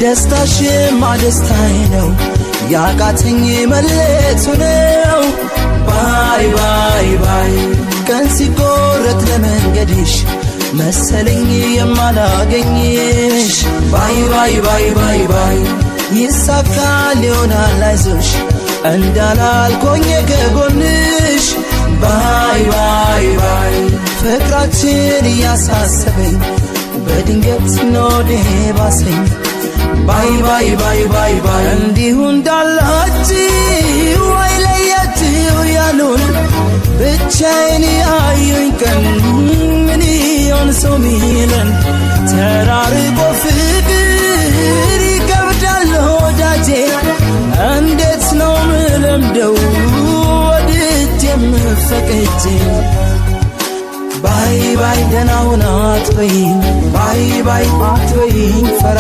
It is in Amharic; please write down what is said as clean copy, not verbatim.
ደስታሽማ ደስታዬ ነው ያቃተኝ መለየቱ ነው ባይ ባይ ባይ ቀን ሲቆረጥ ለመንገድሽ መሰለኝ የማላገኝሽ ባይ ባይ ባይ ባይ ባይ ይሳካል ይሆናል አይዞሽ እንዳላልኩኝ ከጎንሽ ባይ ባይ ባይ ፍቅራችን ያሳሰበኝ በድንገት ነው ደባሰኝ ባይ ባይ ባይ ባይ ባይ እንዲሁ እንዳላችሁ አይለያችሁ ያሉን ብቻዬን ያዩኝ ቀን ምን ይሆን ሰው ሚለን ተራርቆ ፍቅር ይከብዳል ወዳጄ እንዴት ነው ምለምደው ወድጄም ፈቅጄ ባይ ባይ ደህና ሁን አትበይኝ ባይ ባይ አትበይኝ ፈራ